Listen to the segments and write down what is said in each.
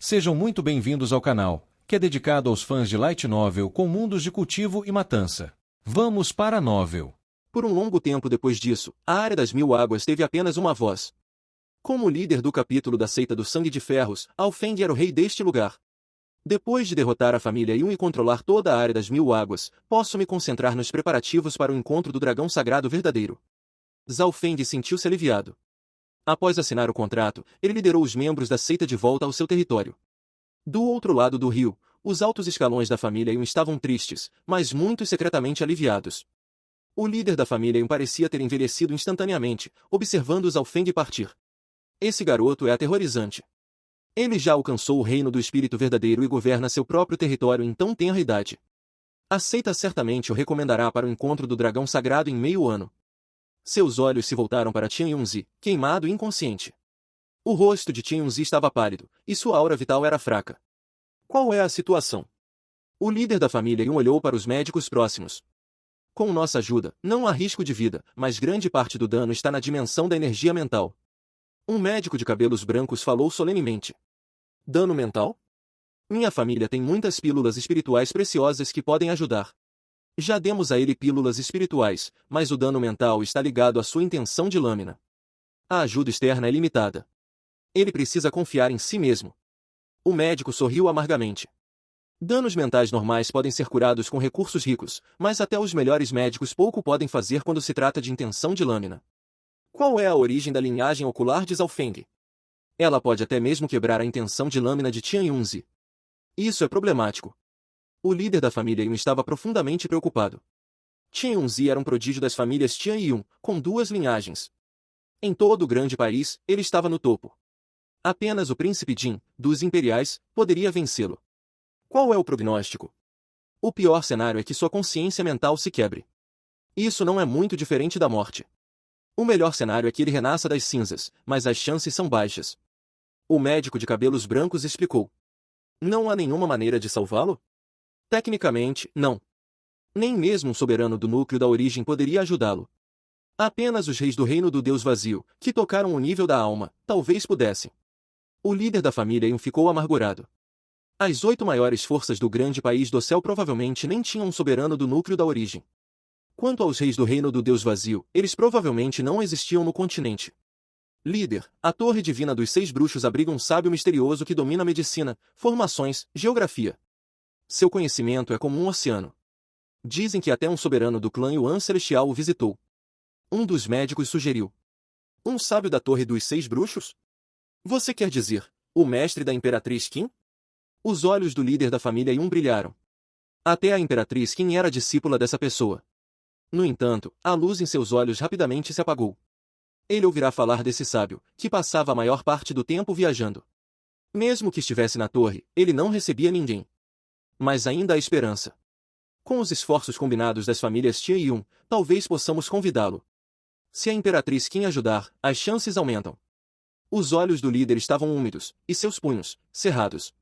Sejam muito bem-vindos ao canal, que é dedicado aos fãs de Light Novel com mundos de cultivo e matança. Vamos para a novel. Por um longo tempo depois disso, a Área das Mil Águas teve apenas uma voz. Como líder do capítulo da seita do Sangue de Ferros, Alfeng era o rei deste lugar. Depois de derrotar a família Yun e controlar toda a Área das Mil Águas, posso me concentrar nos preparativos para o encontro do dragão sagrado verdadeiro. Zhao Feng sentiu-se aliviado. Após assinar o contrato, ele liderou os membros da seita de volta ao seu território. Do outro lado do rio, os altos escalões da família Yun estavam tristes, mas muito secretamente aliviados. O líder da família Yun parecia ter envelhecido instantaneamente, observando Zhao Feng partir. Esse garoto é aterrorizante. Ele já alcançou o reino do espírito verdadeiro e governa seu próprio território em tão tenra idade. A seita certamente o recomendará para o encontro do dragão sagrado em meio ano. Seus olhos se voltaram para Qian Yunzi, queimado e inconsciente. O rosto de Qian Yunzi estava pálido, e sua aura vital era fraca. Qual é a situação? O líder da família Yun olhou para os médicos próximos. Com nossa ajuda, não há risco de vida, mas grande parte do dano está na dimensão da energia mental. Um médico de cabelos brancos falou solenemente. Dano mental? Minha família tem muitas pílulas espirituais preciosas que podem ajudar. Já demos a ele pílulas espirituais, mas o dano mental está ligado à sua intenção de lâmina. A ajuda externa é limitada. Ele precisa confiar em si mesmo. O médico sorriu amargamente. Danos mentais normais podem ser curados com recursos ricos, mas até os melhores médicos pouco podem fazer quando se trata de intenção de lâmina. Qual é a origem da linhagem ocular de Zhao Feng? Ela pode até mesmo quebrar a intenção de lâmina de Qian Yunzi. Isso é problemático. O líder da família Yun estava profundamente preocupado. Qian Yunzi era um prodígio das famílias Qian e Yun, com duas linhagens. Em todo o grande país, ele estava no topo. Apenas o príncipe Jin, dos imperiais, poderia vencê-lo. Qual é o prognóstico? O pior cenário é que sua consciência mental se quebre. Isso não é muito diferente da morte. O melhor cenário é que ele renasça das cinzas, mas as chances são baixas. O médico de cabelos brancos explicou. Não há nenhuma maneira de salvá-lo? Tecnicamente, não. Nem mesmo um soberano do núcleo da origem poderia ajudá-lo. Apenas os reis do reino do Deus vazio, que tocaram o nível da alma, talvez pudessem. O líder da família Yun ficou amargurado. As 8 maiores forças do grande país do céu provavelmente nem tinham um soberano do núcleo da origem. Quanto aos reis do reino do Deus vazio, eles provavelmente não existiam no continente. Líder, a Torre Divina dos 6 Bruxos abriga um sábio misterioso que domina medicina, formações, geografia. Seu conhecimento é como um oceano. Dizem que até um soberano do clã Yuan Celestial o visitou. Um dos médicos sugeriu. Um sábio da Torre dos 6 Bruxos? Você quer dizer, o mestre da Imperatriz Qin? Os olhos do líder da família Yun brilharam. Até a Imperatriz Qin era discípula dessa pessoa. No entanto, a luz em seus olhos rapidamente se apagou. Ele ouvirá falar desse sábio, que passava a maior parte do tempo viajando. Mesmo que estivesse na torre, ele não recebia ninguém. Mas ainda há esperança. Com os esforços combinados das famílias Tia e Yun, talvez possamos convidá-lo. Se a Imperatriz Qin ajudar, as chances aumentam. Os olhos do líder estavam úmidos, e seus punhos, cerrados.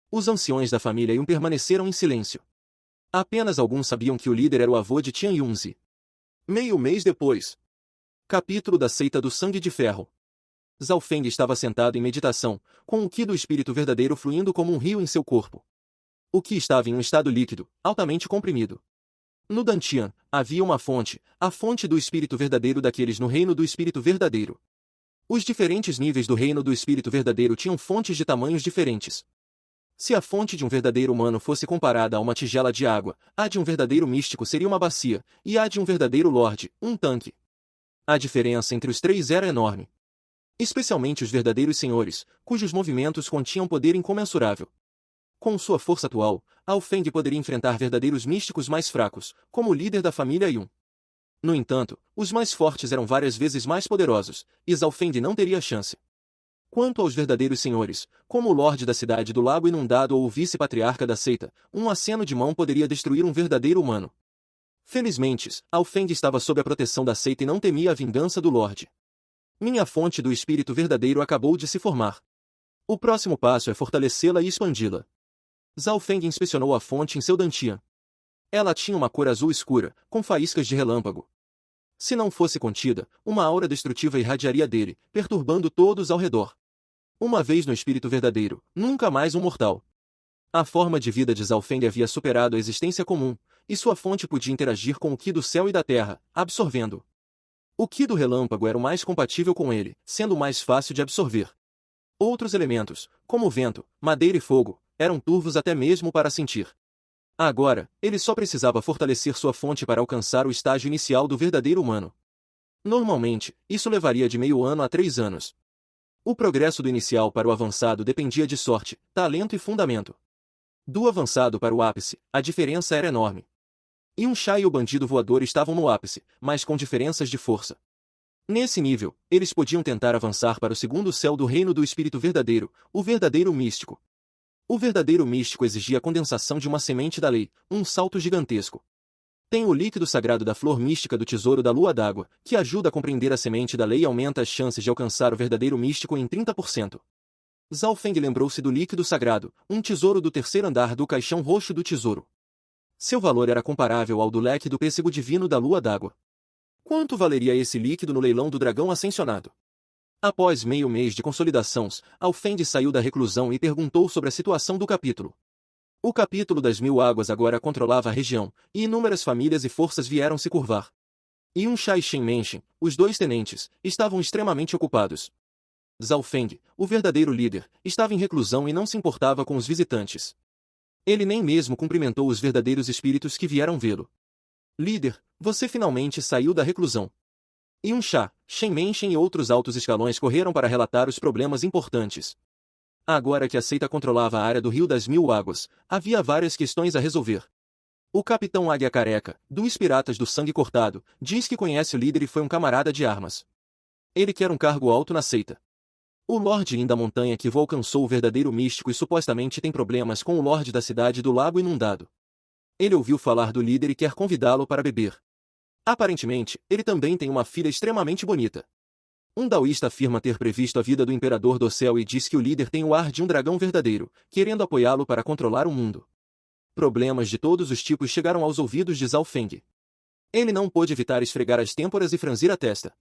Os anciões da família Yun permaneceram em silêncio. Apenas alguns sabiam que o líder era o avô de Qian Yunzi. Meio mês depois. Capítulo da Seita do Sangue de Ferro. Zhao Feng estava sentado em meditação, com o Qi do espírito verdadeiro fluindo como um rio em seu corpo. O Qi estava em um estado líquido, altamente comprimido. No Dantian, havia uma fonte, a fonte do espírito verdadeiro daqueles no reino do espírito verdadeiro. Os diferentes níveis do reino do espírito verdadeiro tinham fontes de tamanhos diferentes. Se a fonte de um verdadeiro humano fosse comparada a uma tigela de água, a de um verdadeiro místico seria uma bacia, e a de um verdadeiro lorde, um tanque. A diferença entre os três era enorme. Especialmente os verdadeiros senhores, cujos movimentos continham poder incomensurável. Com sua força atual, Alfeng poderia enfrentar verdadeiros místicos mais fracos, como o líder da família Yun. No entanto, os mais fortes eram várias vezes mais poderosos, e Zhao Feng não teria chance. Quanto aos verdadeiros senhores, como o Lorde da Cidade do Lago Inundado ou o vice-patriarca da seita, um aceno de mão poderia destruir um verdadeiro humano. Felizmente, Alfeng estava sob a proteção da seita e não temia a vingança do Lorde. Minha fonte do espírito verdadeiro acabou de se formar. O próximo passo é fortalecê-la e expandi-la. Zhao Feng inspecionou a fonte em seu Dantian. Ela tinha uma cor azul escura, com faíscas de relâmpago. Se não fosse contida, uma aura destrutiva irradiaria dele, perturbando todos ao redor. Uma vez no espírito verdadeiro, nunca mais um mortal. A forma de vida de Zhao Feng havia superado a existência comum, e sua fonte podia interagir com o Qi do céu e da terra, absorvendo. O Qi do relâmpago era o mais compatível com ele, sendo o mais fácil de absorver. Outros elementos, como vento, madeira e fogo, eram turvos até mesmo para sentir. Agora, ele só precisava fortalecer sua fonte para alcançar o estágio inicial do verdadeiro humano. Normalmente, isso levaria de meio ano a 3 anos. O progresso do inicial para o avançado dependia de sorte, talento e fundamento. Do avançado para o ápice, a diferença era enorme. Yunsha e o bandido voador estavam no ápice, mas com diferenças de força. Nesse nível, eles podiam tentar avançar para o segundo céu do reino do espírito verdadeiro, o verdadeiro místico. O verdadeiro místico exigia a condensação de uma semente da lei, um salto gigantesco. Tem o líquido sagrado da flor mística do tesouro da lua d'água, que ajuda a compreender a semente da lei e aumenta as chances de alcançar o verdadeiro místico em 30%. Zhao Feng lembrou-se do líquido sagrado, um tesouro do terceiro andar do caixão roxo do tesouro. Seu valor era comparável ao do leque do pêssego divino da lua d'água. Quanto valeria esse líquido no leilão do dragão ascensionado? Após meio mês de consolidações, Alfend saiu da reclusão e perguntou sobre a situação do capítulo. O capítulo das 1000 águas agora controlava a região, e inúmeras famílias e forças vieram se curvar. Yunsha e Shen Menshin, os dois tenentes, estavam extremamente ocupados. Zhao Feng, o verdadeiro líder, estava em reclusão e não se importava com os visitantes. Ele nem mesmo cumprimentou os verdadeiros espíritos que vieram vê-lo. Líder, você finalmente saiu da reclusão. Yunsha, Shen Menshin e outros altos escalões correram para relatar os problemas importantes. Agora que a seita controlava a área do Rio das 1000 Águas, havia várias questões a resolver. O capitão Águia Careca, dos Piratas do Sangue Cortado, diz que conhece o líder e foi um camarada de armas. Ele quer um cargo alto na seita. O Lorde Lin da Montanha Kivu alcançou o verdadeiro místico e supostamente tem problemas com o Lorde da cidade do Lago Inundado. Ele ouviu falar do líder e quer convidá-lo para beber. Aparentemente, ele também tem uma filha extremamente bonita. Um daoísta afirma ter previsto a vida do Imperador do Céu e diz que o líder tem o ar de um dragão verdadeiro, querendo apoiá-lo para controlar o mundo. Problemas de todos os tipos chegaram aos ouvidos de Zhao Feng. Ele não pôde evitar esfregar as têmporas e franzir a testa.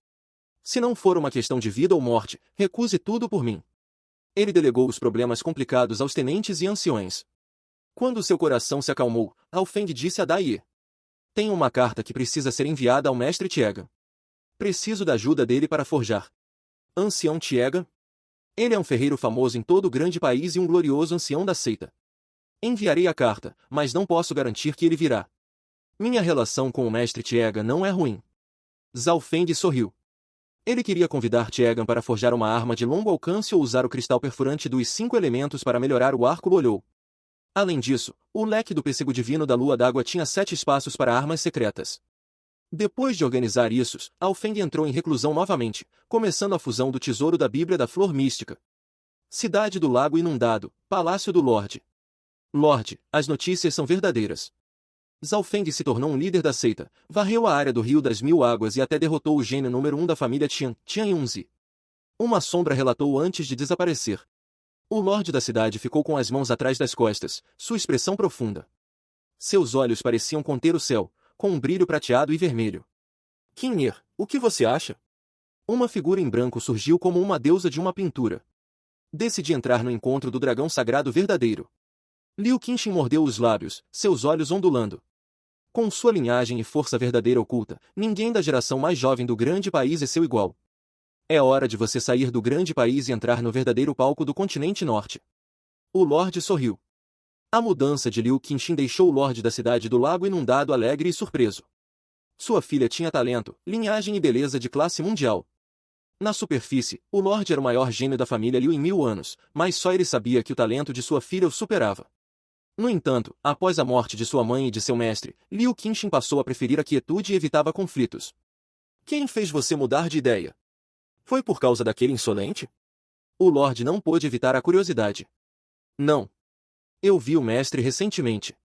Se não for uma questão de vida ou morte, recuse tudo por mim. Ele delegou os problemas complicados aos tenentes e anciões. Quando seu coração se acalmou, Zhao Feng disse a Dai: tenho uma carta que precisa ser enviada ao mestre Tiega. Preciso da ajuda dele para forjar. Ancião Tiega? Ele é um ferreiro famoso em todo o grande país e um glorioso ancião da seita. Enviarei a carta, mas não posso garantir que ele virá. Minha relação com o mestre Tiega não é ruim. Zhao Feng sorriu. Ele queria convidar Tiegan para forjar uma arma de longo alcance ou usar o cristal perfurante dos 5 elementos para melhorar o arco olhou. Além disso, o leque do pêssego divino da lua d'água tinha 7 espaços para armas secretas. Depois de organizar isso, Alfeng entrou em reclusão novamente, começando a fusão do tesouro da Bíblia da Flor Mística. Cidade do Lago Inundado, Palácio do Lorde. Lorde, as notícias são verdadeiras. Zhao Feng se tornou um líder da seita, varreu a área do Rio das 1000 Águas e até derrotou o gênio número 1 da família Tian Yunzi. Uma sombra relatou antes de desaparecer. O Lorde da cidade ficou com as mãos atrás das costas, sua expressão profunda. Seus olhos pareciam conter o céu, com um brilho prateado e vermelho. Kinner, o que você acha? Uma figura em branco surgiu como uma deusa de uma pintura. Decidi entrar no encontro do dragão sagrado verdadeiro. Liu Qinxin mordeu os lábios, seus olhos ondulando. Com sua linhagem e força verdadeira oculta, ninguém da geração mais jovem do grande país é seu igual. É hora de você sair do grande país e entrar no verdadeiro palco do continente norte. O Lorde sorriu. A mudança de Liu Qinxin deixou o Lorde da cidade do Lago Inundado alegre e surpreso. Sua filha tinha talento, linhagem e beleza de classe mundial. Na superfície, o Lorde era o maior gênio da família Liu em 1000 anos, mas só ele sabia que o talento de sua filha o superava. No entanto, após a morte de sua mãe e de seu mestre, Liu Qinxin passou a preferir a quietude e evitava conflitos. Quem fez você mudar de ideia? Foi por causa daquele insolente? O Lorde não pôde evitar a curiosidade. Não. Eu vi o mestre recentemente.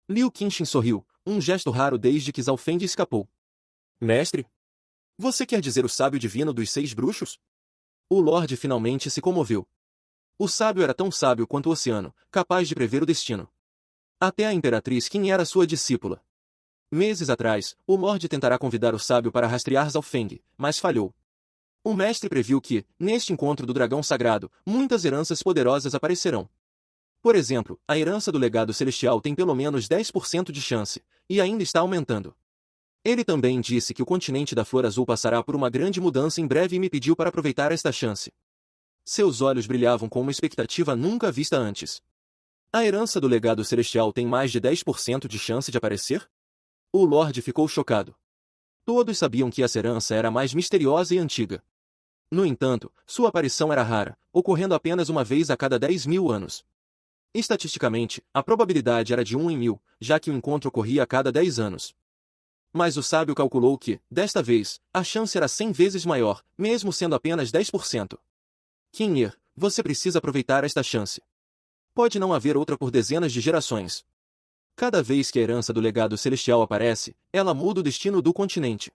Liu Qinxin sorriu, um gesto raro desde que Zhao Feng escapou. Mestre? Você quer dizer o sábio divino dos 6 bruxos? O Lorde finalmente se comoveu. O sábio era tão sábio quanto o oceano, capaz de prever o destino. Até a Imperatriz Qin era sua discípula. Meses atrás, o Lorde tentará convidar o sábio para rastrear Zhao Feng, mas falhou. O mestre previu que, neste encontro do dragão sagrado, muitas heranças poderosas aparecerão. Por exemplo, a herança do legado celestial tem pelo menos 10% de chance, e ainda está aumentando. Ele também disse que o continente da Flor Azul passará por uma grande mudança em breve e me pediu para aproveitar esta chance. Seus olhos brilhavam com uma expectativa nunca vista antes. A herança do legado celestial tem mais de 10% de chance de aparecer? O Lorde ficou chocado. Todos sabiam que essa herança era mais misteriosa e antiga. No entanto, sua aparição era rara, ocorrendo apenas uma vez a cada 10.000 anos. Estatisticamente, a probabilidade era de 1 em 1.000, já que o encontro ocorria a cada 10 anos. Mas o sábio calculou que, desta vez, a chance era 100 vezes maior, mesmo sendo apenas 10%. Kinyer, você precisa aproveitar esta chance. Pode não haver outra por dezenas de gerações. Cada vez que a herança do legado celestial aparece, ela muda o destino do continente.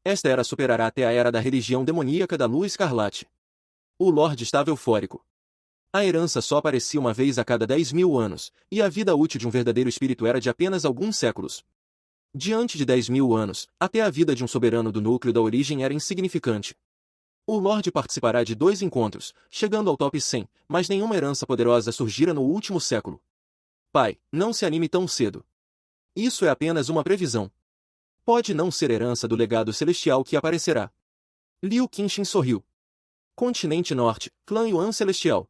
Esta era superará até a era da religião demoníaca da Lua Escarlate. O Lorde estava eufórico. A herança só aparecia uma vez a cada 10.000 anos, e a vida útil de um verdadeiro espírito era de apenas alguns séculos. Diante de 10.000 anos, até a vida de um soberano do núcleo da origem era insignificante. O Lorde participará de 2 encontros, chegando ao top 100, mas nenhuma herança poderosa surgira no último século. Pai, não se anime tão cedo. Isso é apenas uma previsão. Pode não ser herança do legado celestial que aparecerá. Liu Qinxin sorriu. Continente Norte, Clã Yuan Celestial.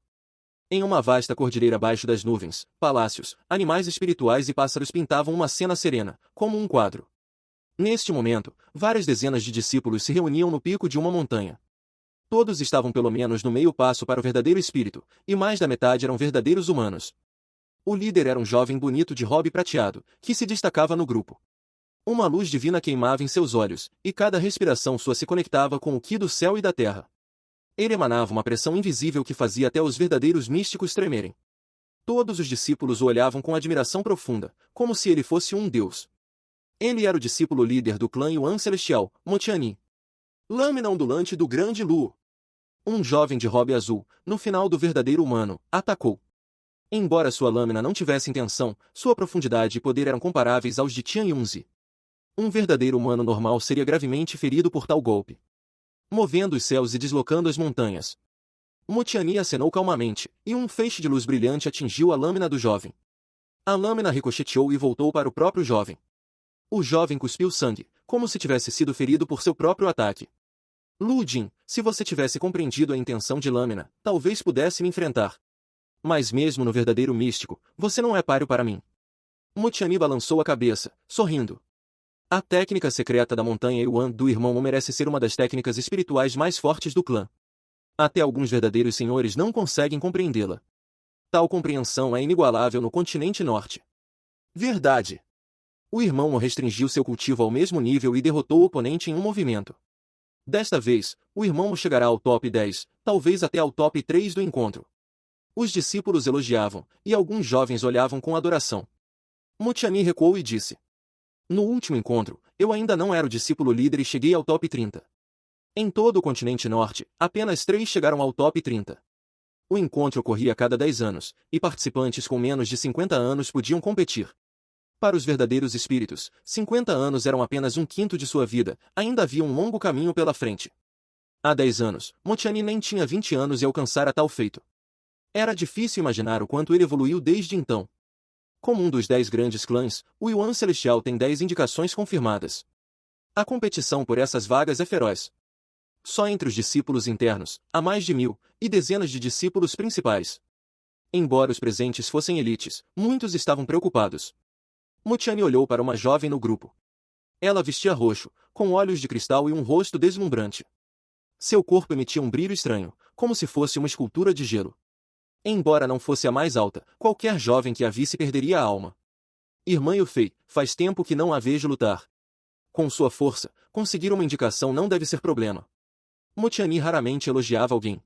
Em uma vasta cordilheira abaixo das nuvens, palácios, animais espirituais e pássaros pintavam uma cena serena, como um quadro. Neste momento, várias dezenas de discípulos se reuniam no pico de uma montanha. Todos estavam pelo menos no meio passo para o verdadeiro espírito, e mais da metade eram verdadeiros humanos. O líder era um jovem bonito de robe prateado, que se destacava no grupo. Uma luz divina queimava em seus olhos, e cada respiração sua se conectava com o Qi do céu e da terra. Ele emanava uma pressão invisível que fazia até os verdadeiros místicos tremerem. Todos os discípulos o olhavam com admiração profunda, como se ele fosse um deus. Ele era o discípulo líder do clã Yuan Celestial, Motiani. Lâmina ondulante do Grande Luo. Um jovem de robe azul, no final do verdadeiro humano, atacou. Embora sua lâmina não tivesse intenção, sua profundidade e poder eram comparáveis aos de Tian Yunzi. Um verdadeiro humano normal seria gravemente ferido por tal golpe. Movendo os céus e deslocando as montanhas. Motiani acenou calmamente, e um feixe de luz brilhante atingiu a lâmina do jovem. A lâmina ricocheteou e voltou para o próprio jovem. O jovem cuspiu sangue, como se tivesse sido ferido por seu próprio ataque. Lu Jin, se você tivesse compreendido a intenção de lâmina, talvez pudesse me enfrentar. Mas mesmo no verdadeiro místico, você não é páreo para mim. Motiani balançou a cabeça, sorrindo. A técnica secreta da montanha Yuan do irmão merece ser uma das técnicas espirituais mais fortes do clã. Até alguns verdadeiros senhores não conseguem compreendê-la. Tal compreensão é inigualável no continente norte. Verdade. O irmão restringiu seu cultivo ao mesmo nível e derrotou o oponente em um movimento. Desta vez, o irmão chegará ao top 10, talvez até ao top 3 do encontro. Os discípulos elogiavam, e alguns jovens olhavam com adoração. Motiani recuou e disse: no último encontro, eu ainda não era o discípulo líder e cheguei ao top 30. Em todo o continente norte, apenas 3 chegaram ao top 30. O encontro ocorria a cada 10 anos, e participantes com menos de 50 anos podiam competir. Para os verdadeiros espíritos, 50 anos eram apenas um quinto de sua vida, ainda havia um longo caminho pela frente. Há 10 anos, Motiani nem tinha 20 anos e alcançara tal feito. Era difícil imaginar o quanto ele evoluiu desde então. Como um dos 10 grandes clãs, o Yuan Celestial tem 10 indicações confirmadas. A competição por essas vagas é feroz. Só entre os discípulos internos, há mais de 1.000, e dezenas de discípulos principais. Embora os presentes fossem elites, muitos estavam preocupados. Motiani olhou para uma jovem no grupo. Ela vestia roxo, com olhos de cristal e um rosto deslumbrante. Seu corpo emitia um brilho estranho, como se fosse uma escultura de gelo. Embora não fosse a mais alta, qualquer jovem que a visse perderia a alma. Irmã Yufei, faz tempo que não a vejo lutar. Com sua força, conseguir uma indicação não deve ser problema. Motiani raramente elogiava alguém.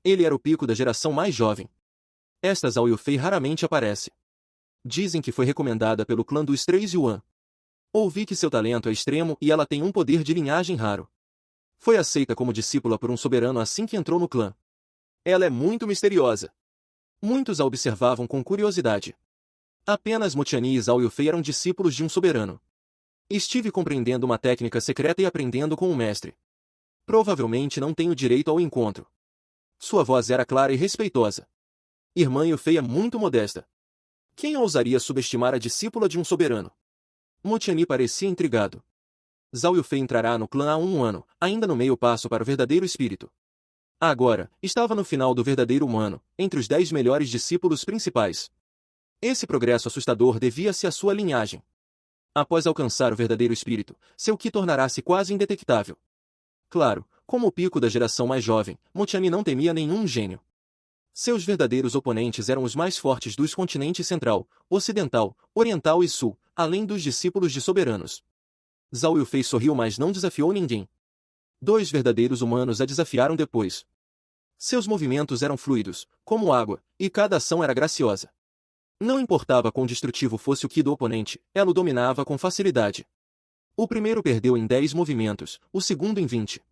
Ele era o pico da geração mais jovem. Esta Zhao Yufei raramente aparece. Dizem que foi recomendada pelo clã dos 3 Yuan. Ouvi que seu talento é extremo e ela tem um poder de linhagem raro. Foi aceita como discípula por um soberano assim que entrou no clã. Ela é muito misteriosa. Muitos a observavam com curiosidade. Apenas Motiani e Zhao Yufei eram discípulos de um soberano. Estive compreendendo uma técnica secreta e aprendendo com o mestre. Provavelmente não tenho direito ao encontro. Sua voz era clara e respeitosa. Irmã Yufei é muito modesta. Quem ousaria subestimar a discípula de um soberano? Mu Tianyi parecia intrigado. Zhao Yufei entrará no clã há um ano, ainda no meio passo para o verdadeiro espírito. Agora, estava no final do verdadeiro humano, entre os 10 melhores discípulos principais. Esse progresso assustador devia-se à sua linhagem. Após alcançar o verdadeiro espírito, seu Qi tornará-se quase indetectável. Claro, como o pico da geração mais jovem, Mu Tianyi não temia nenhum gênio. Seus verdadeiros oponentes eram os mais fortes dos continentes central, ocidental, oriental e sul, além dos discípulos de soberanos. Zhao Yufei sorriu, mas não desafiou ninguém. 2 verdadeiros humanos a desafiaram depois. Seus movimentos eram fluidos, como água, e cada ação era graciosa. Não importava quão destrutivo fosse o Qi do oponente, ela o dominava com facilidade. O primeiro perdeu em 10 movimentos, o segundo em 20.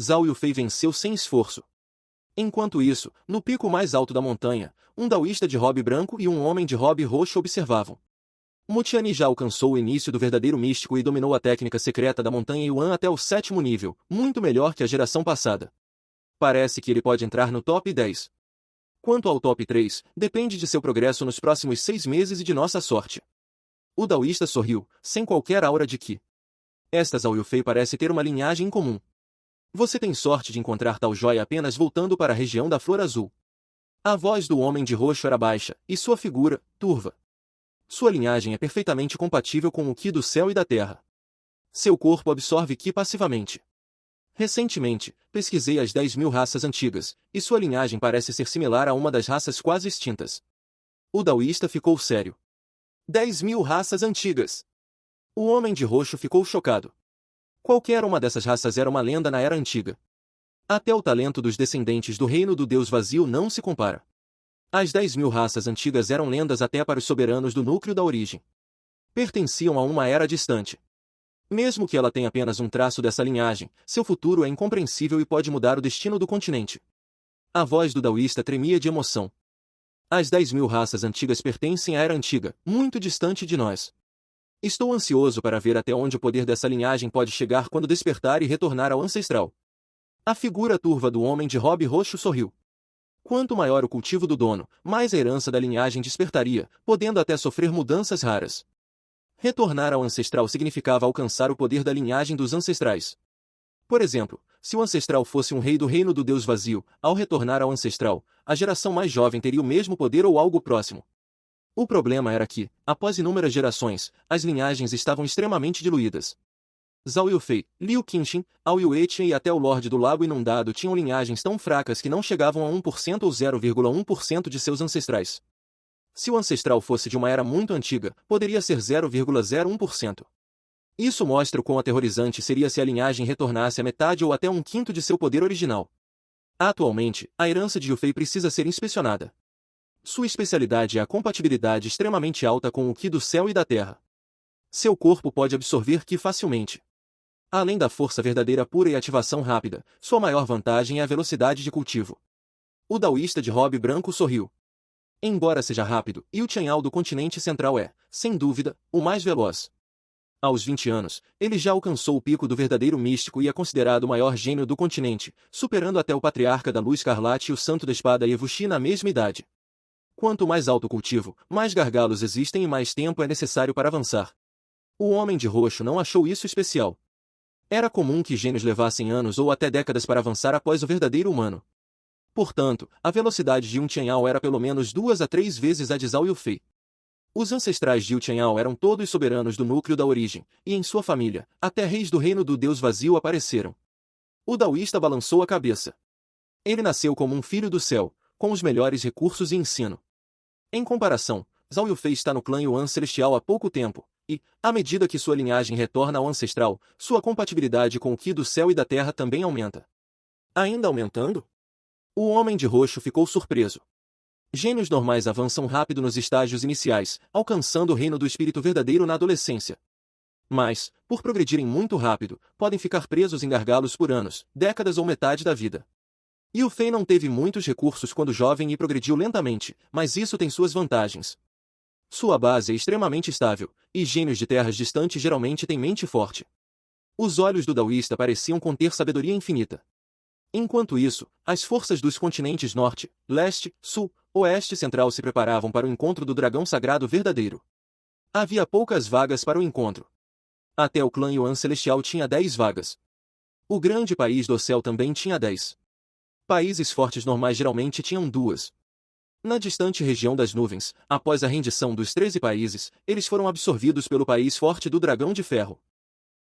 Zhao Yufei venceu sem esforço. Enquanto isso, no pico mais alto da montanha, um daoísta de robe branco e um homem de robe roxo observavam. Mu Tianyi já alcançou o início do verdadeiro místico e dominou a técnica secreta da montanha Yuan até o 7º nível, muito melhor que a geração passada. Parece que ele pode entrar no top 10. Quanto ao top 3, depende de seu progresso nos próximos 6 meses e de nossa sorte. O daoísta sorriu, sem qualquer aura de Qi. Esta Zhao Yufei parece ter uma linhagem incomum. Você tem sorte de encontrar tal joia apenas voltando para a região da Flor Azul. A voz do homem de roxo era baixa, e sua figura, turva. Sua linhagem é perfeitamente compatível com o Qi do céu e da terra. Seu corpo absorve Qi passivamente. Recentemente, pesquisei as 10.000 raças antigas, e sua linhagem parece ser similar a uma das raças quase extintas. O daoísta ficou sério. 10.000 raças antigas! O homem de roxo ficou chocado. Qualquer uma dessas raças era uma lenda na Era Antiga. Até o talento dos descendentes do reino do Deus vazio não se compara. As 10.000 raças antigas eram lendas até para os soberanos do núcleo da origem. Pertenciam a uma era distante. Mesmo que ela tenha apenas um traço dessa linhagem, seu futuro é incompreensível e pode mudar o destino do continente. A voz do daoísta tremia de emoção. As 10.000 raças antigas pertencem à Era Antiga, muito distante de nós. Estou ansioso para ver até onde o poder dessa linhagem pode chegar quando despertar e retornar ao ancestral. A figura turva do homem de robe roxo sorriu. Quanto maior o cultivo do dono, mais a herança da linhagem despertaria, podendo até sofrer mudanças raras. Retornar ao ancestral significava alcançar o poder da linhagem dos ancestrais. Por exemplo, se o ancestral fosse um rei do reino do Deus vazio, ao retornar ao ancestral, a geração mais jovem teria o mesmo poder ou algo próximo. O problema era que, após inúmeras gerações, as linhagens estavam extremamente diluídas. Zhao Yufei, Liu Qinxin, Ao Yuechen e até o Lorde do Lago Inundado tinham linhagens tão fracas que não chegavam a 1% ou 0,1% de seus ancestrais. Se o ancestral fosse de uma era muito antiga, poderia ser 0,01%. Isso mostra o quão aterrorizante seria se a linhagem retornasse a metade ou até 1/5 de seu poder original. Atualmente, a herança de Yufei precisa ser inspecionada. Sua especialidade é a compatibilidade extremamente alta com o Qi do céu e da terra. Seu corpo pode absorver Qi facilmente. Além da força verdadeira pura e ativação rápida, sua maior vantagem é a velocidade de cultivo. O daoísta de robe branco sorriu. Embora seja rápido, Yu Qianyao do continente central é, sem dúvida, o mais veloz. Aos 20 anos, ele já alcançou o pico do verdadeiro místico e é considerado o maior gênio do continente, superando até o Patriarca da Luz Escarlate e o Santo da Espada Evushi na mesma idade. Quanto mais alto o cultivo, mais gargalos existem e mais tempo é necessário para avançar. O homem de roxo não achou isso especial. Era comum que gênios levassem anos ou até décadas para avançar após o verdadeiro humano. Portanto, a velocidade de Yu Qianyao era pelo menos 2 a 3 vezes a de Zhao Yufei. Os ancestrais de Yu Qianyao eram todos soberanos do núcleo da origem, e em sua família, até reis do reino do Deus vazio apareceram. O daoísta balançou a cabeça. Ele nasceu como um filho do céu, com os melhores recursos e ensino. Em comparação, Zhao Yufei está no clã Yuan Celestial há pouco tempo, e, à medida que sua linhagem retorna ao ancestral, sua compatibilidade com o Qi do céu e da terra também aumenta. Ainda aumentando? O homem de roxo ficou surpreso. Gênios normais avançam rápido nos estágios iniciais, alcançando o reino do espírito verdadeiro na adolescência. Mas, por progredirem muito rápido, podem ficar presos em gargalos por anos, décadas ou metade da vida. Yufei não teve muitos recursos quando jovem e progrediu lentamente, mas isso tem suas vantagens. Sua base é extremamente estável, e gênios de terras distantes geralmente têm mente forte. Os olhos do daoísta pareciam conter sabedoria infinita. Enquanto isso, as forças dos continentes Norte, Leste, Sul, Oeste e Central se preparavam para o encontro do dragão sagrado verdadeiro. Havia poucas vagas para o encontro. Até o clã Yuan Celestial tinha 10 vagas. O grande país do céu também tinha 10. Países fortes normais geralmente tinham 2. Na distante região das nuvens, após a rendição dos 13 países, eles foram absorvidos pelo país forte do dragão de ferro.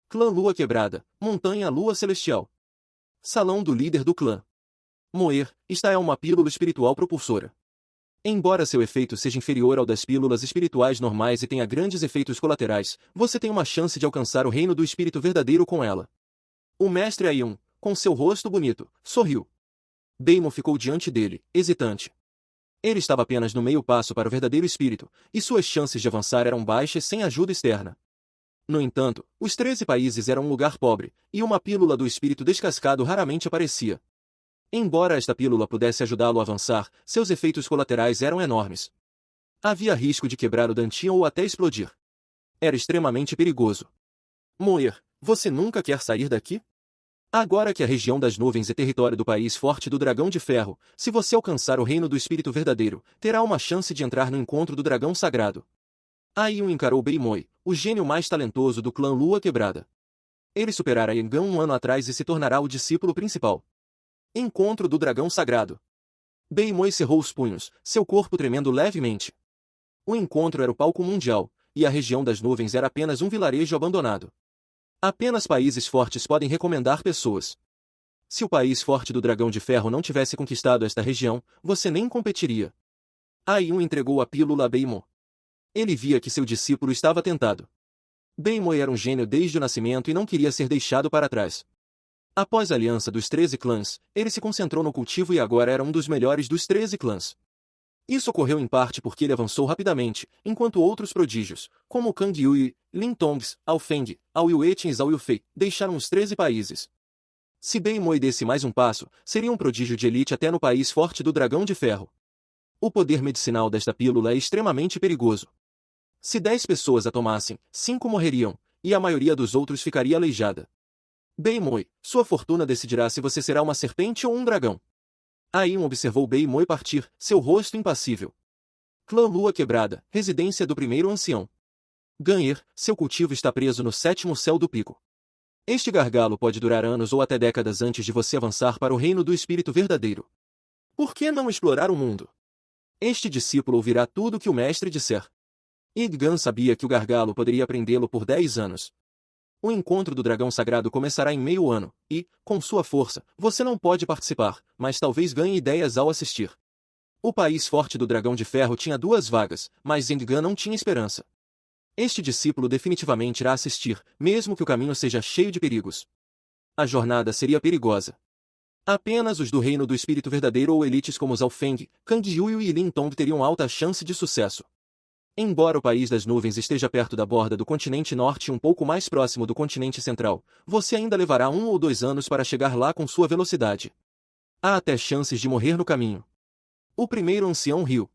Clã Lua Quebrada, Montanha Lua Celestial. Salão do líder do clã. Moer, esta é uma pílula espiritual propulsora. Embora seu efeito seja inferior ao das pílulas espirituais normais e tenha grandes efeitos colaterais, você tem uma chance de alcançar o reino do espírito verdadeiro com ela. O mestre Ayun, com seu rosto bonito, sorriu. Daimon ficou diante dele, hesitante. Ele estava apenas no meio passo para o verdadeiro espírito, e suas chances de avançar eram baixas sem ajuda externa. No entanto, os 13 países eram um lugar pobre, e uma pílula do espírito descascado raramente aparecia. Embora esta pílula pudesse ajudá-lo a avançar, seus efeitos colaterais eram enormes. Havia risco de quebrar o Dantian ou até explodir. Era extremamente perigoso. Moer, você nunca quer sair daqui? Agora que a região das nuvens é território do país forte do dragão de ferro, se você alcançar o reino do espírito verdadeiro, terá uma chance de entrar no encontro do dragão sagrado. Ayun encarou Beimoi, o gênio mais talentoso do clã Lua Quebrada. Ele superara Yengan um ano atrás e se tornará o discípulo principal. Encontro do dragão sagrado. Beimoi cerrou os punhos, seu corpo tremendo levemente. O encontro era o palco mundial, e a região das nuvens era apenas um vilarejo abandonado. Apenas países fortes podem recomendar pessoas. Se o país forte do dragão de ferro não tivesse conquistado esta região, você nem competiria. Ayun entregou a pílula a Beimoi. Ele via que seu discípulo estava tentado. Beimoi era um gênio desde o nascimento e não queria ser deixado para trás. Após a aliança dos 13 clãs, ele se concentrou no cultivo e agora era um dos melhores dos 13 clãs. Isso ocorreu em parte porque ele avançou rapidamente, enquanto outros prodígios, como Kang Yui, Lin Tongs, Ao Feng, Ao Yuetin e Zhao Yufei, deixaram os 13 países. Se Beimoi desse mais um passo, seria um prodígio de elite até no país forte do dragão de ferro. O poder medicinal desta pílula é extremamente perigoso. Se 10 pessoas a tomassem, 5 morreriam, e a maioria dos outros ficaria aleijada. Beimoi, sua fortuna decidirá se você será uma serpente ou um dragão. Ayun observou Beimoi partir, seu rosto impassível. Clã Lua Quebrada, residência do primeiro ancião. Ganher, seu cultivo está preso no 7º céu do pico. Este gargalo pode durar anos ou até décadas antes de você avançar para o reino do espírito verdadeiro. Por que não explorar o mundo? Este discípulo ouvirá tudo o que o mestre disser. Idgan sabia que o gargalo poderia prendê-lo por 10 anos. O encontro do dragão sagrado começará em meio ano, e, com sua força, você não pode participar, mas talvez ganhe ideias ao assistir. O país forte do dragão de ferro tinha 2 vagas, mas Idgan não tinha esperança. Este discípulo definitivamente irá assistir, mesmo que o caminho seja cheio de perigos. A jornada seria perigosa. Apenas os do reino do espírito verdadeiro ou elites como Zhao Feng, Kang Yui e Lin Tong teriam alta chance de sucesso. Embora o país das nuvens esteja perto da borda do continente norte e um pouco mais próximo do continente central, você ainda levará 1 ou 2 anos para chegar lá com sua velocidade. Há até chances de morrer no caminho. O primeiro ancião riu.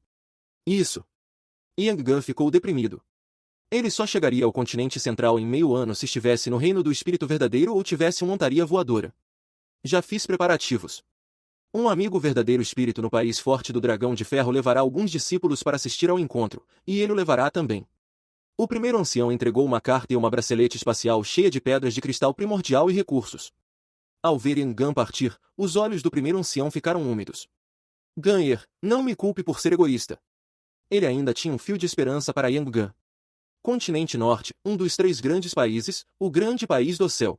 Isso. Yang ficou deprimido. Ele só chegaria ao continente central em meio ano se estivesse no reino do espírito verdadeiro ou tivesse uma montaria voadora. Já fiz preparativos. Um amigo verdadeiro espírito no país forte do dragão de ferro levará alguns discípulos para assistir ao encontro, e ele o levará também. O primeiro ancião entregou uma carta e uma bracelete espacial cheia de pedras de cristal primordial e recursos. Ao ver Yang partir, os olhos do primeiro ancião ficaram úmidos. Ganher, não me culpe por ser egoísta. Ele ainda tinha um fio de esperança para Yang. Continente Norte, um dos 3 grandes países, o grande país do céu.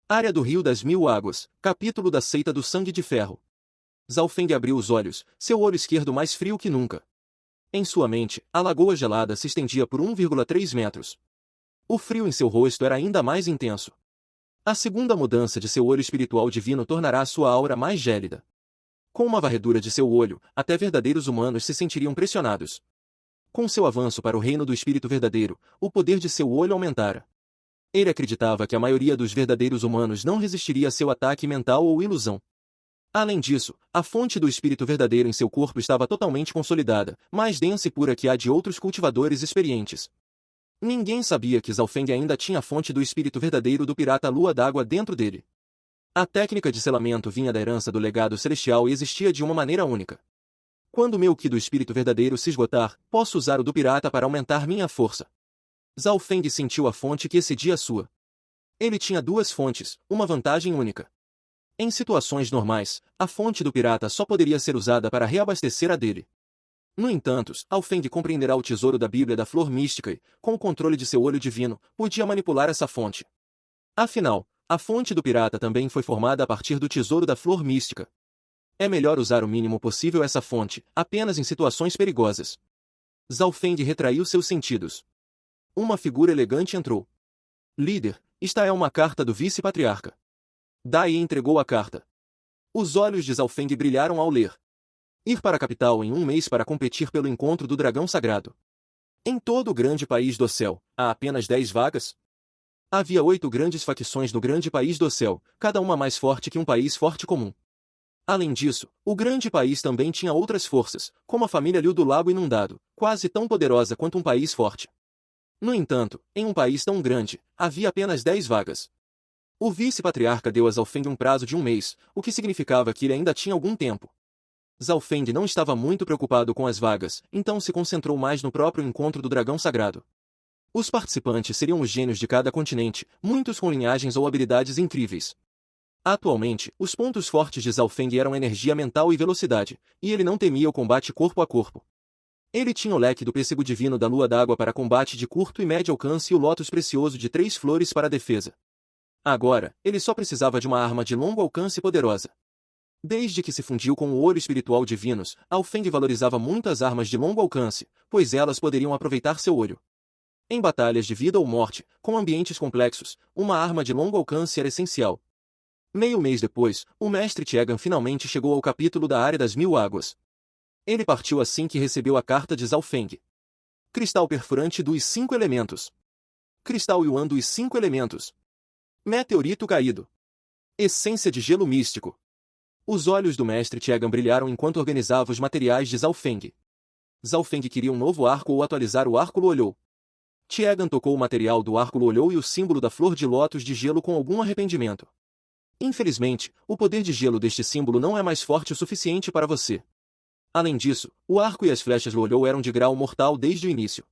Área do Rio das Mil Águas, capítulo da seita do sangue de ferro. Zhao Feng abriu os olhos, seu olho esquerdo mais frio que nunca. Em sua mente, a lagoa gelada se estendia por 1,3 metros. O frio em seu rosto era ainda mais intenso. A segunda mudança de seu olho espiritual divino tornará sua aura mais gélida. Com uma varredura de seu olho, até verdadeiros humanos se sentiriam pressionados. Com seu avanço para o reino do espírito verdadeiro, o poder de seu olho aumentara. Ele acreditava que a maioria dos verdadeiros humanos não resistiria a seu ataque mental ou ilusão. Além disso, a fonte do espírito verdadeiro em seu corpo estava totalmente consolidada, mais densa e pura que a de outros cultivadores experientes. Ninguém sabia que Zhao Feng ainda tinha a fonte do espírito verdadeiro do pirata Lua d'Água dentro dele. A técnica de selamento vinha da herança do legado celestial e existia de uma maneira única. Quando meu Qi do espírito verdadeiro se esgotar, posso usar o do pirata para aumentar minha força. Zhao Feng sentiu a fonte que excedia a sua. Ele tinha duas fontes, uma vantagem única. Em situações normais, a fonte do pirata só poderia ser usada para reabastecer a dele. No entanto, Zhao Feng compreenderá o tesouro da Bíblia da Flor Mística e, com o controle de seu olho divino, podia manipular essa fonte. Afinal, a fonte do pirata também foi formada a partir do tesouro da Flor Mística. É melhor usar o mínimo possível essa fonte, apenas em situações perigosas. Zhao Feng retraiu seus sentidos. Uma figura elegante entrou. Líder, esta é uma carta do vice-patriarca. Dai entregou a carta. Os olhos de Zhao Feng brilharam ao ler. Ir para a capital em um mês para competir pelo encontro do dragão sagrado. Em todo o grande país do céu, há apenas 10 vagas? Havia 8 grandes facções no grande país do céu, cada uma mais forte que um país forte comum. Além disso, o grande país também tinha outras forças, como a família Liu do Lago Inundado, quase tão poderosa quanto um país forte. No entanto, em um país tão grande, havia apenas 10 vagas. O vice-patriarca deu a Zhao Feng um prazo de um mês, o que significava que ele ainda tinha algum tempo. Zhao Feng não estava muito preocupado com as vagas, então se concentrou mais no próprio encontro do dragão sagrado. Os participantes seriam os gênios de cada continente, muitos com linhagens ou habilidades incríveis. Atualmente, os pontos fortes de Zhao Feng eram energia mental e velocidade, e ele não temia o combate corpo a corpo. Ele tinha o leque do pêssego divino da lua d'água para combate de curto e médio alcance e o lótus precioso de 3 flores para a defesa. Agora, ele só precisava de uma arma de longo alcance poderosa. Desde que se fundiu com o olho espiritual divinos, Zhao Feng valorizava muito as armas de longo alcance, pois elas poderiam aproveitar seu olho. Em batalhas de vida ou morte, com ambientes complexos, uma arma de longo alcance era essencial. Meio mês depois, o mestre Tiegan finalmente chegou ao capítulo da Área das Mil Águas. Ele partiu assim que recebeu a carta de Zhao Feng. Cristal perfurante dos 5 elementos. Cristal Yuan dos 5 elementos. Meteorito caído. Essência de gelo místico. Os olhos do mestre Tiegan brilharam enquanto organizava os materiais de Zhao Feng. Zhao Feng queria um novo arco ou atualizar o arco olhou. Tiegan tocou o material do arco olhou e o símbolo da flor de lótus de gelo com algum arrependimento. Infelizmente, o poder de gelo deste símbolo não é mais forte o suficiente para você. Além disso, o arco e as flechas olhou eram de grau mortal desde o início.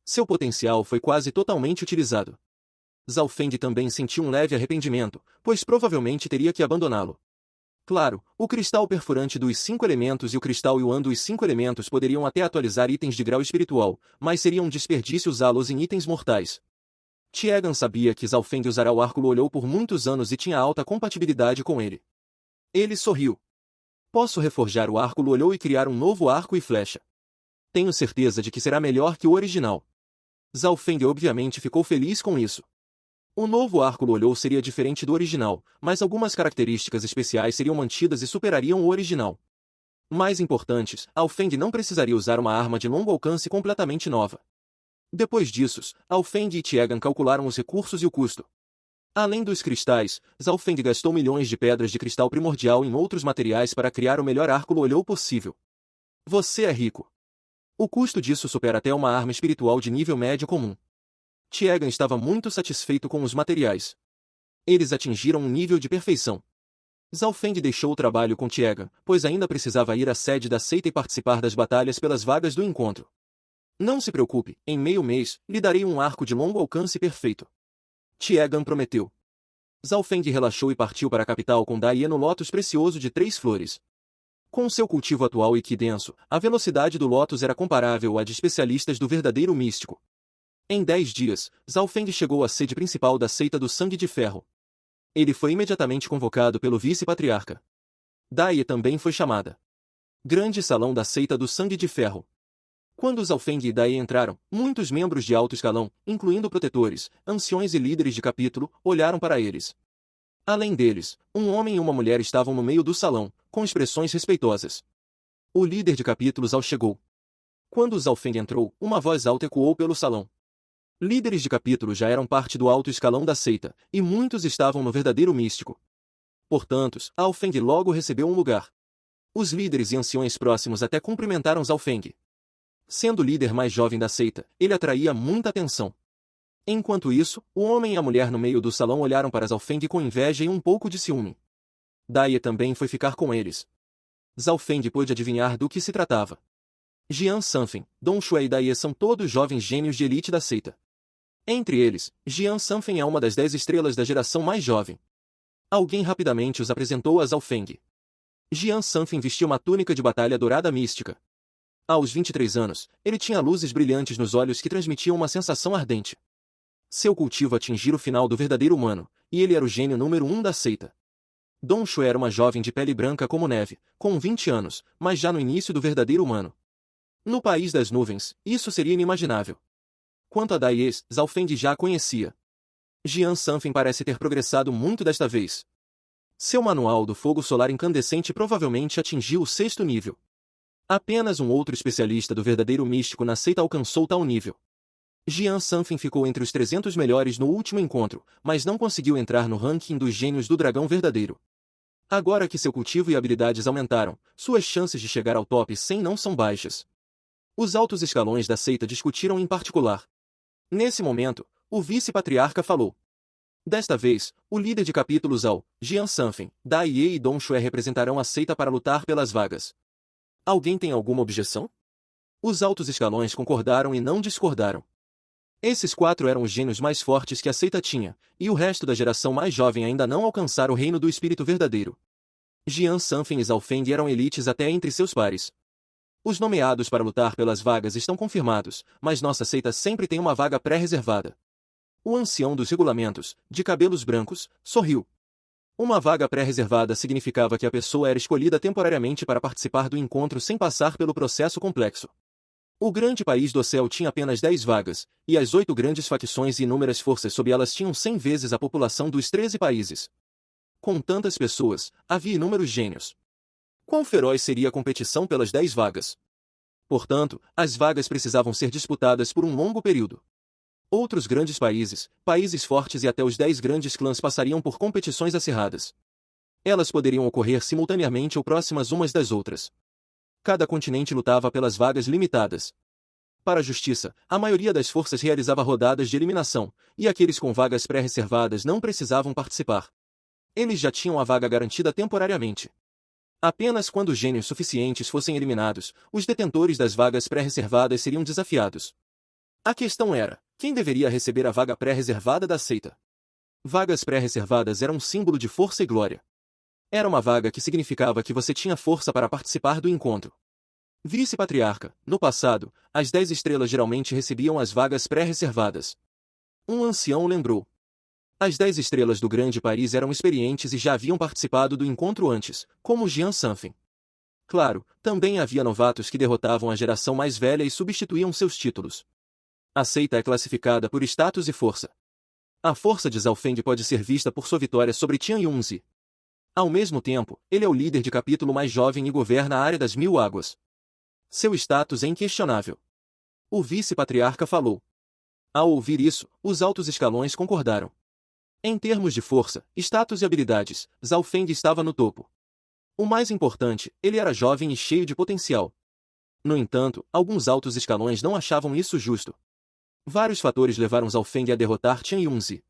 Seu potencial foi quase totalmente utilizado. Zhao Feng também sentiu um leve arrependimento, pois provavelmente teria que abandoná-lo. Claro, o cristal perfurante dos 5 elementos e o cristal Yuan dos 5 elementos poderiam até atualizar itens de grau espiritual, mas seria um desperdício usá-los em itens mortais. Tiegan sabia que Zhao Feng usará o arco olhou por muitos anos e tinha alta compatibilidade com ele. Ele sorriu. Posso reforjar o arco olhou e criar um novo arco e flecha. Tenho certeza de que será melhor que o original. Zhao Feng obviamente ficou feliz com isso. O novo arco olhou seria diferente do original, mas algumas características especiais seriam mantidas e superariam o original. Mais importantes, Zhao Feng não precisaria usar uma arma de longo alcance completamente nova. Depois disso, Zhao Feng e Tiegan calcularam os recursos e o custo. Além dos cristais, Zhao Feng gastou milhões de pedras de cristal primordial em outros materiais para criar o melhor arco olhou possível. Você é rico. O custo disso supera até uma arma espiritual de nível médio comum. Tiegan estava muito satisfeito com os materiais. Eles atingiram um nível de perfeição. Zhao Feng deixou o trabalho com Tiegan, pois ainda precisava ir à sede da seita e participar das batalhas pelas vagas do encontro. Não se preocupe, em meio mês, lhe darei um arco de longo alcance perfeito. Tiegan prometeu. Zhao Feng relaxou e partiu para a capital com Dai no lótus precioso de 3 flores. Com seu cultivo atual e Qi denso, a velocidade do lótus era comparável à de especialistas do verdadeiro místico. Em 10 dias, Zhao Feng chegou à sede principal da seita do Sangue de Ferro. Ele foi imediatamente convocado pelo vice-patriarca. Dai também foi chamada. Grande salão da seita do Sangue de Ferro. Quando Zhao Feng e Dai entraram, muitos membros de alto escalão, incluindo protetores, anciões e líderes de capítulo, olharam para eles. Além deles, um homem e uma mulher estavam no meio do salão, com expressões respeitosas. O líder de capítulo Zhao chegou. Quando Zhao Feng entrou, uma voz alta ecoou pelo salão. Líderes de capítulo já eram parte do alto escalão da seita, e muitos estavam no verdadeiro místico. Portanto, Zhao Feng logo recebeu um lugar. Os líderes e anciões próximos até cumprimentaram Zhao Feng. Sendo o líder mais jovem da seita, ele atraía muita atenção. Enquanto isso, o homem e a mulher no meio do salão olharam para Zhaofeng com inveja e um pouco de ciúme. Dai também foi ficar com eles. Zhaofeng pôde adivinhar do que se tratava. Jian Sanfen, Dong Shuai e Dai são todos jovens gênios de elite da seita. Entre eles, Jian Sanfen é uma das 10 estrelas da geração mais jovem. Alguém rapidamente os apresentou a Zhaofeng. Jian Sanfen vestia uma túnica de batalha dourada mística. Aos 23 anos, ele tinha luzes brilhantes nos olhos que transmitiam uma sensação ardente. Seu cultivo atingira o final do verdadeiro humano, e ele era o gênio número 1 da seita. Dong Shuai era uma jovem de pele branca como neve, com 20 anos, mas já no início do verdadeiro humano. No país das nuvens, isso seria inimaginável. Quanto a Dai, Zhaofeng já a conhecia. Jian Sanfen parece ter progressado muito desta vez. Seu manual do fogo solar incandescente provavelmente atingiu o 6º nível. Apenas um outro especialista do verdadeiro místico na seita alcançou tal nível. Jian Sanfen ficou entre os 300 melhores no último encontro, mas não conseguiu entrar no ranking dos gênios do dragão verdadeiro. Agora que seu cultivo e habilidades aumentaram, suas chances de chegar ao top 100 não são baixas. Os altos escalões da seita discutiram em particular. Nesse momento, o vice-patriarca falou. Desta vez, o líder de capítulo Zhao, Jian Sanfen, Dai e Dong Shuai representarão a seita para lutar pelas vagas. Alguém tem alguma objeção? Os altos escalões concordaram e não discordaram. Esses 4 eram os gênios mais fortes que a seita tinha, e o resto da geração mais jovem ainda não alcançara o reino do espírito verdadeiro. Jian Sanfen e Zhaofeng eram elites até entre seus pares. Os nomeados para lutar pelas vagas estão confirmados, mas nossa seita sempre tem uma vaga pré-reservada. O ancião dos regulamentos, de cabelos brancos, sorriu. Uma vaga pré-reservada significava que a pessoa era escolhida temporariamente para participar do encontro sem passar pelo processo complexo. O grande país do céu tinha apenas 10 vagas, e as 8 grandes facções e inúmeras forças sob elas tinham 100 vezes a população dos 13 países. Com tantas pessoas, havia inúmeros gênios. Quão feroz seria a competição pelas 10 vagas? Portanto, as vagas precisavam ser disputadas por um longo período. Outros grandes países, países fortes e até os 10 grandes clãs passariam por competições acirradas. Elas poderiam ocorrer simultaneamente ou próximas umas das outras. Cada continente lutava pelas vagas limitadas. Para a justiça, a maioria das forças realizava rodadas de eliminação, e aqueles com vagas pré-reservadas não precisavam participar. Eles já tinham a vaga garantida temporariamente. Apenas quando gênios suficientes fossem eliminados, os detentores das vagas pré-reservadas seriam desafiados. A questão era, quem deveria receber a vaga pré-reservada da seita? Vagas pré-reservadas eram um símbolo de força e glória. Era uma vaga que significava que você tinha força para participar do encontro. Vice-patriarca, no passado, as 10 estrelas geralmente recebiam as vagas pré-reservadas. Um ancião lembrou. As 10 estrelas do grande país eram experientes e já haviam participado do encontro antes, como Jian Sanfen. Claro, também havia novatos que derrotavam a geração mais velha e substituíam seus títulos. A seita é classificada por status e força. A força de Zhaofeng pode ser vista por sua vitória sobre Tian Yunzi. Ao mesmo tempo, ele é o líder de capítulo mais jovem e governa a área das 1000 águas. Seu status é inquestionável. O vice-patriarca falou. Ao ouvir isso, os altos escalões concordaram. Em termos de força, status e habilidades, Zhaofeng estava no topo. O mais importante, ele era jovem e cheio de potencial. No entanto, alguns altos escalões não achavam isso justo. Vários fatores levaram Zhaofeng a derrotar Tian Yunzi.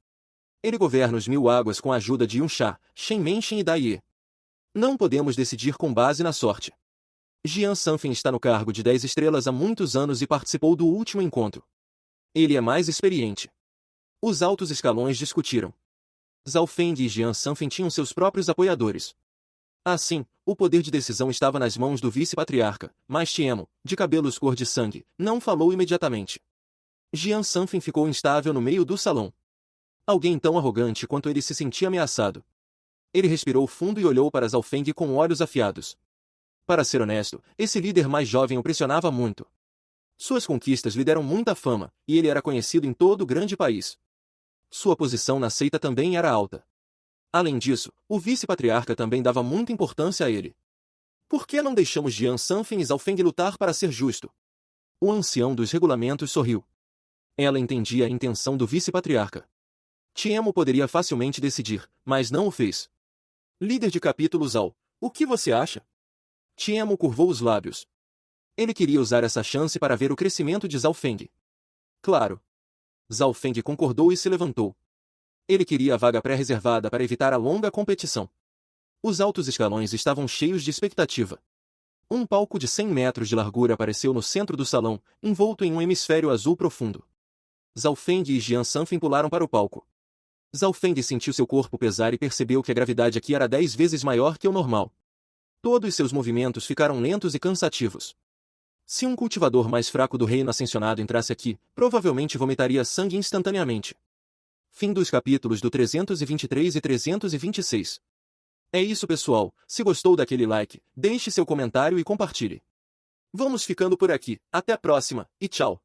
Ele governa os 1000 águas com a ajuda de Yunsha, Shen Menshen e Dai. Não podemos decidir com base na sorte. Jian Sanfen está no cargo de 10 estrelas há muitos anos e participou do último encontro. Ele é mais experiente. Os altos escalões discutiram. Zhaofeng e Jian Sanfen tinham seus próprios apoiadores. Assim, o poder de decisão estava nas mãos do vice-patriarca, mas Tiemo, de cabelos cor de sangue, não falou imediatamente. Jian Sanfen ficou instável no meio do salão. Alguém tão arrogante quanto ele se sentia ameaçado. Ele respirou fundo e olhou para Zhaofeng com olhos afiados. Para ser honesto, esse líder mais jovem o pressionava muito. Suas conquistas lhe deram muita fama, e ele era conhecido em todo o grande país. Sua posição na seita também era alta. Além disso, o vice-patriarca também dava muita importância a ele. Por que não deixamos Jian Sanfen e Zhaofeng lutar para ser justo? O ancião dos regulamentos sorriu. Ela entendia a intenção do vice-patriarca. Tiemo poderia facilmente decidir, mas não o fez. Líder de capítulo Zhao, o que você acha? Tiemo curvou os lábios. Ele queria usar essa chance para ver o crescimento de Zhao Feng. Claro. Zhao Feng concordou e se levantou. Ele queria a vaga pré-reservada para evitar a longa competição. Os altos escalões estavam cheios de expectativa. Um palco de 100 metros de largura apareceu no centro do salão, envolto em um hemisfério azul profundo. Zhao Feng e Jian Sanfen pularam para o palco. Zhao Feng sentiu seu corpo pesar e percebeu que a gravidade aqui era 10 vezes maior que o normal. Todos seus movimentos ficaram lentos e cansativos. Se um cultivador mais fraco do reino ascensionado entrasse aqui, provavelmente vomitaria sangue instantaneamente. Fim dos capítulos do 323 e 326. É isso, pessoal. Se gostou daquele like, deixe seu comentário e compartilhe. Vamos ficando por aqui. Até a próxima, e tchau!